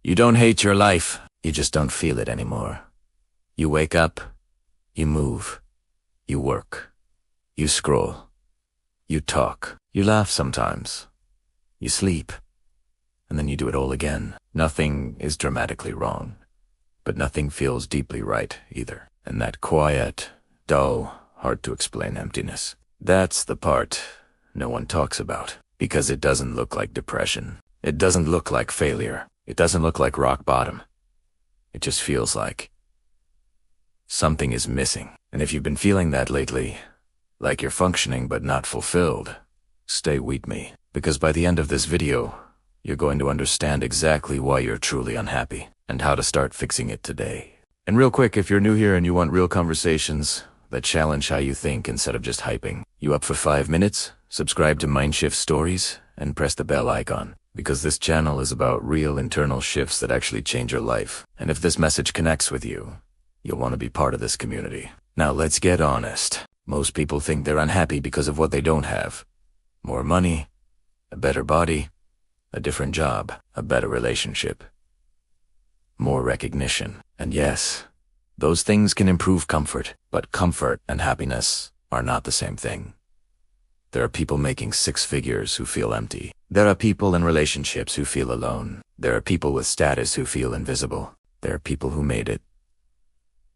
You don't hate your life, you just don't feel it anymore. You wake up, you move, you work, you scroll, you talk, you laugh sometimes, you sleep, and then you do it all again. Nothing is dramatically wrong, but nothing feels deeply right either. And that quiet, dull, hard-to-explain emptiness, that's the part no one talks about, because it doesn't look like depression. It doesn't look like failure. It doesn't look like rock bottom. It just feels like something is missing. And if you've been feeling that lately, like you're functioning but not fulfilled, stay with me, because by the end of this video, you're going to understand exactly why you're truly unhappy and how to start fixing it today. And real quick, if you're new here and you want real conversations that challenge how you think instead of just hyping you up for 5 minutes, subscribe to Mindshift Stories and press the bell icon, because this channel is about real internal shifts that actually change your life. And if this message connects with you, you'll want to be part of this community. Now let's get honest. Most people think they're unhappy because of what they don't have. More money, a better body, a different job, a better relationship, more recognition. And yes, those things can improve comfort, but comfort and happiness are not the same thing. There are people making 6 figures who feel empty. There are people in relationships who feel alone. There are people with status who feel invisible. There are people who made it,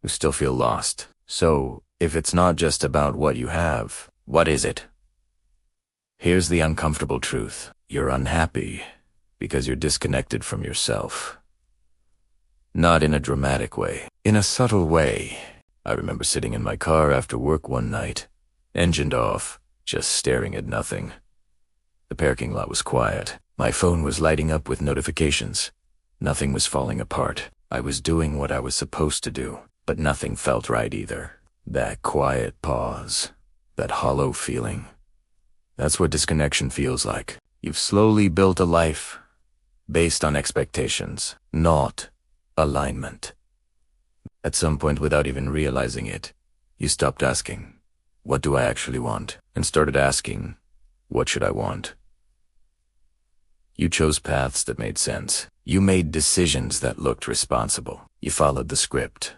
who still feel lost. So, if it's not just about what you have, what is it? Here's the uncomfortable truth. You're unhappy because you're disconnected from yourself. Not in a dramatic way, in a subtle way. I remember sitting in my car after work one night, engined off, just staring at nothing. The parking lot was quiet. My phone was lighting up with notifications. Nothing was falling apart. I was doing what I was supposed to do, but nothing felt right either. That quiet pause, that hollow feeling. That's what disconnection feels like. You've slowly built a life based on expectations, not alignment. At some point, without even realizing it, you stopped asking, what do I actually want? And started asking, what should I want? You chose paths that made sense. You made decisions that looked responsible. You followed the script.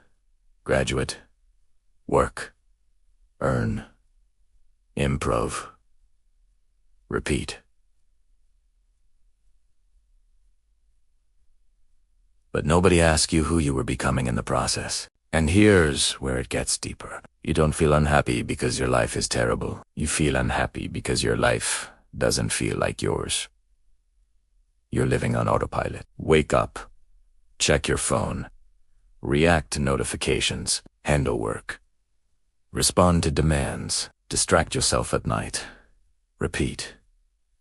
Graduate, work, earn, improv, repeat. But nobody asked you who you were becoming in the process. And here's where it gets deeper. You don't feel unhappy because your life is terrible. You feel unhappy because your life doesn't feel like yours. You're living on autopilot. Wake up, check your phone, react to notifications, handle work, respond to demands, distract yourself at night. Repeat.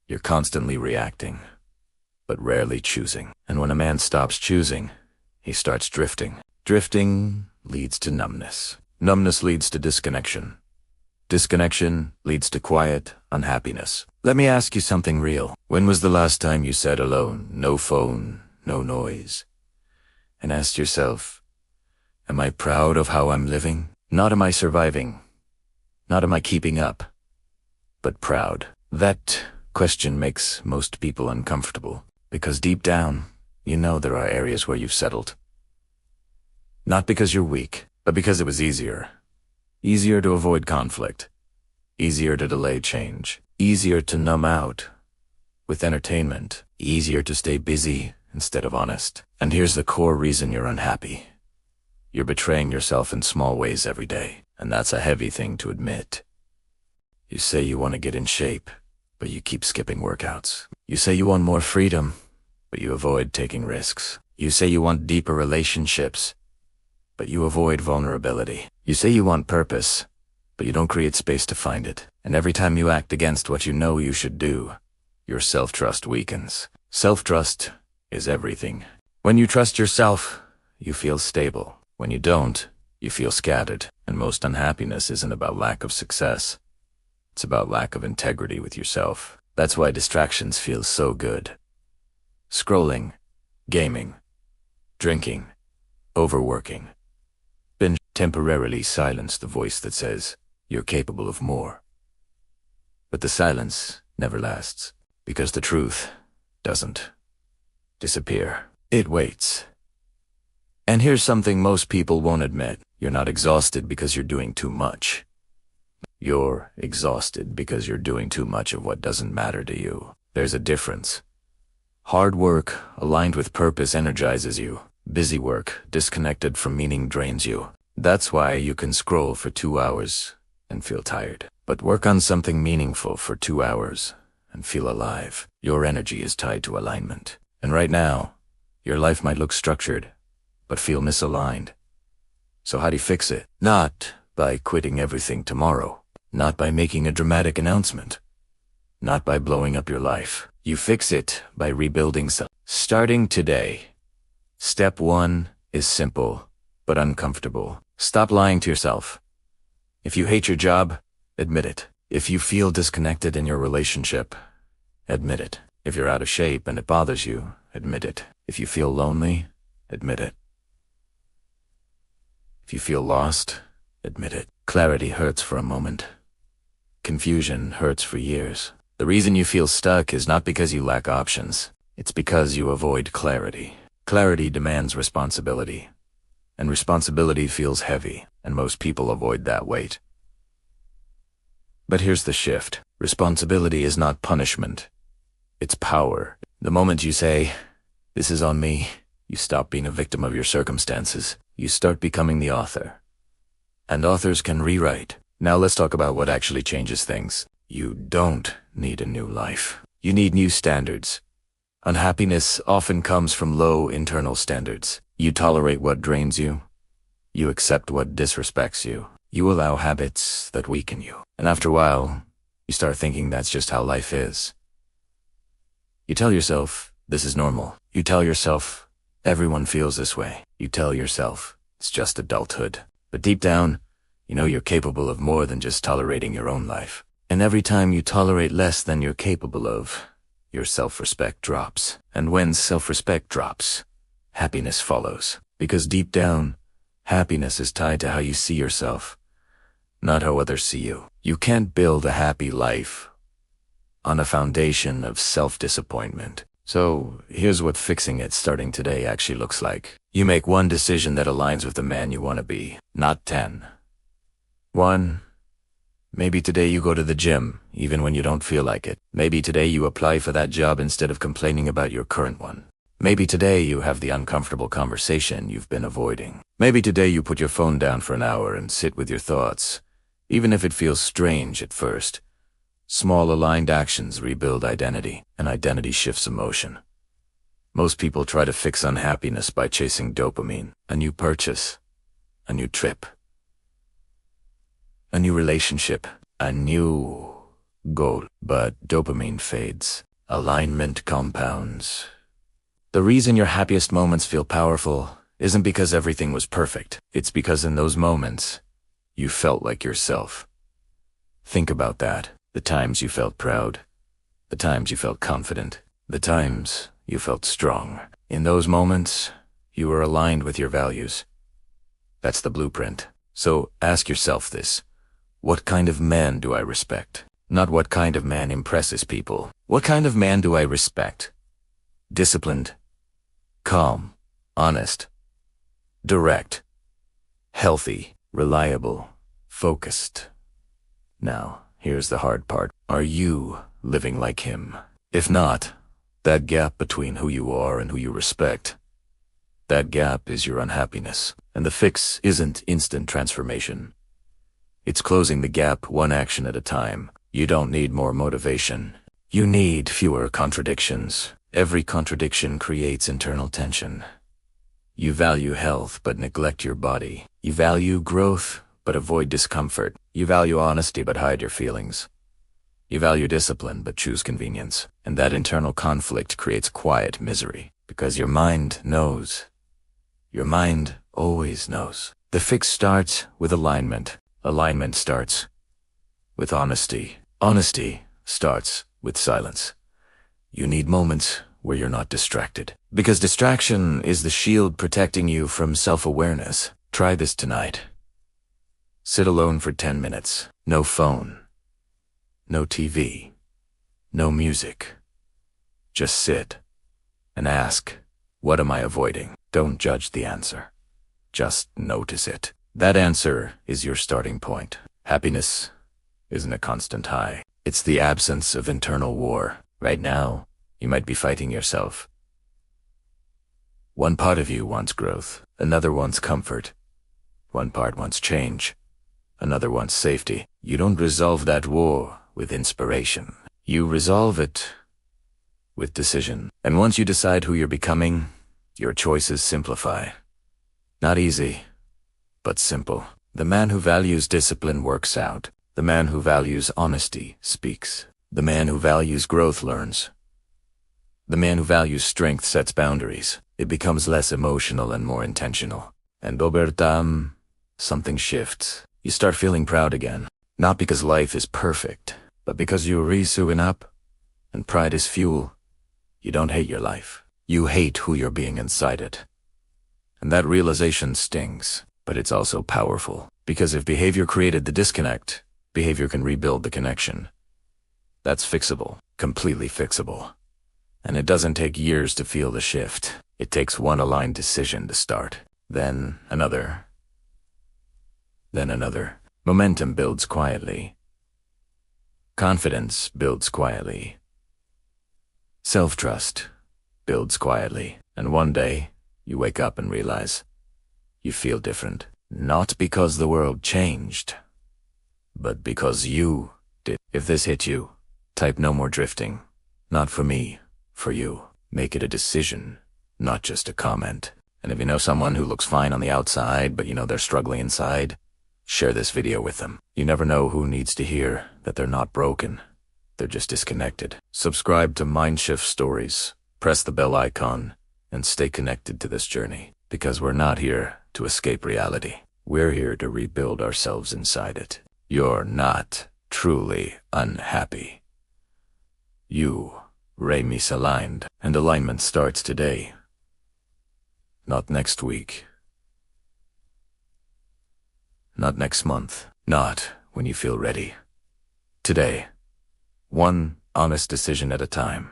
You're constantly reacting, but rarely choosing. And when a man stops choosing, he starts drifting. Drifting leads to numbness. Numbness leads to disconnection. Disconnection leads to quiet unhappiness. Let me ask you something real. When was the last time you sat alone, no phone, no noise, and asked yourself, am I proud of how I'm living? Not am I surviving, not am I keeping up, but proud. That question makes most people uncomfortable, because deep down, you know there are areas where you've settled. Not because you're weak, but because it was easier. Easier to avoid conflict. Easier to delay change. Easier to numb out with entertainment. Easier to stay busy instead of honest. And here's the core reason you're unhappy. You're betraying yourself in small ways every day, and that's a heavy thing to admit. You say you want to get in shape, but you keep skipping workouts. You say you want more freedom, but you avoid taking risks. You say you want deeper relationships, but you avoid vulnerability. You say you want purpose, but you don't create space to find it. And every time you act against what you know you should do, your self-trust weakens. Self-trust is everything. When you trust yourself, you feel stable. When you don't, you feel scattered. And most unhappiness isn't about lack of success. It's about lack of integrity with yourself. That's why distractions feel so good. Scrolling, gaming, drinking, overworking. Binge temporarily silence the voice that says, you're capable of more. But the silence never lasts, because the truth doesn't disappear. It waits. And here's something most people won't admit. You're not exhausted because you're doing too much. You're exhausted because you're doing too much of what doesn't matter to you. There's a difference. Hard work, aligned with purpose, energizes you. Busy work, disconnected from meaning, drains you. That's why you can scroll for 2 hours and feel tired. But work on something meaningful for 2 hours and feel alive. Your energy is tied to alignment. And right now, your life might look structured, but feel misaligned. So how do you fix it? Not by quitting everything tomorrow. Not by making a dramatic announcement. Not by blowing up your life. You fix it by rebuilding self. Starting today. Step 1 is simple, but uncomfortable. Stop lying to yourself. If you hate your job, admit it. If you feel disconnected in your relationship, admit it. If you're out of shape and it bothers you, admit it. If you feel lonely, admit it. If you feel lost, admit it. Clarity hurts for a moment. Confusion hurts for years. The reason you feel stuck is not because you lack options. It's because you avoid clarity. Clarity demands responsibility. And responsibility feels heavy, and most people avoid that weight. But here's the shift. Responsibility is not punishment. It's power. The moment you say, "This is on me," you stop being a victim of your circumstances. You start becoming the author. And authors can rewrite. Now let's talk about what actually changes things. You don't need a new life. You need new standards. Unhappiness often comes from low internal standards. You tolerate what drains you. You accept what disrespects you. You allow habits that weaken you. And after a while, you start thinking that's just how life is. You tell yourself, this is normal. You tell yourself, everyone feels this way. You tell yourself, it's just adulthood. But deep down, you know you're capable of more than just tolerating your own life. And every time you tolerate less than you're capable of, your self-respect drops. And when self-respect drops, happiness follows. Because deep down, happiness is tied to how you see yourself, not how others see you. You can't build a happy life on a foundation of self-disappointment. So here's what fixing it starting today actually looks like. You make one decision that aligns with the man you want to be, not 10. 1. Maybe today you go to the gym, even when you don't feel like it. Maybe today you apply for that job instead of complaining about your current one. Maybe today you have the uncomfortable conversation you've been avoiding. Maybe today you put your phone down for an hour and sit with your thoughts, even if it feels strange at first. Small aligned actions rebuild identity, and identity shifts emotion. Most people try to fix unhappiness by chasing dopamine, a new purchase, a new trip, a new relationship, a new goal. But dopamine fades. Alignment compounds. The reason your happiest moments feel powerful isn't because everything was perfect. It's because in those moments, you felt like yourself. Think about that. The times you felt proud. The times you felt confident. The times you felt strong. In those moments, you were aligned with your values. That's the blueprint. So ask yourself this. What kind of man do I respect? Not what kind of man impresses people. What kind of man do I respect? Disciplined, calm, honest, direct, healthy, reliable, focused. Now, here's the hard part. Are you living like him? If not, that gap between who you are and who you respect, that gap is your unhappiness. And the fix isn't instant transformation. It's closing the gap one action at a time. You don't need more motivation. You need fewer contradictions. Every contradiction creates internal tension. You value health but neglect your body. You value growth but avoid discomfort. You value honesty but hide your feelings. You value discipline but choose convenience. And that internal conflict creates quiet misery because your mind knows. Your mind always knows. The fix starts with alignment. Alignment starts with honesty. Honesty starts with silence. You need moments where you're not distracted. Because distraction is the shield protecting you from self-awareness. Try this tonight. Sit alone for 10 minutes. No phone. No TV. No music. Just sit and ask, What am I avoiding? Don't judge the answer. Just notice it. That answer is your starting point. Happiness isn't a constant high. It's the absence of internal war. Right now, you might be fighting yourself. One part of you wants growth, another wants comfort. One part wants change, another wants safety. You don't resolve that war with inspiration. You resolve it with decision. And once you decide who you're becoming, your choices simplify. Not easy, but simple. The man who values discipline works out. The man who values honesty speaks. The man who values growth learns. The man who values strength sets boundaries. It becomes less emotional and more intentional. And over time, something shifts. You start feeling proud again. Not because life is perfect, but because you're resuing up, and pride is fuel. You don't hate your life. You hate who you're being inside it. And that realization stings, but it's also powerful. Because if behavior created the disconnect, behavior can rebuild the connection. That's fixable, completely fixable. And it doesn't take years to feel the shift. It takes one aligned decision to start. Then another. Then another. Momentum builds quietly. Confidence builds quietly. Self-trust builds quietly. And one day, you wake up and realize you feel different. Not because the world changed, but because you did. If this hit you, type no more drifting. Not for me, for you. Make it a decision, not just a comment. And if you know someone who looks fine on the outside, but you know they're struggling inside, share this video with them. You never know who needs to hear that they're not broken. They're just disconnected. Subscribe to Mindshift Stories. Press the bell icon and stay connected to this journey. Because we're not here to escape reality. We're here to rebuild ourselves inside it. You're not truly unhappy. You misaligned. And alignment starts today. Not next week. Not next month. Not when you feel ready. Today. One honest decision at a time.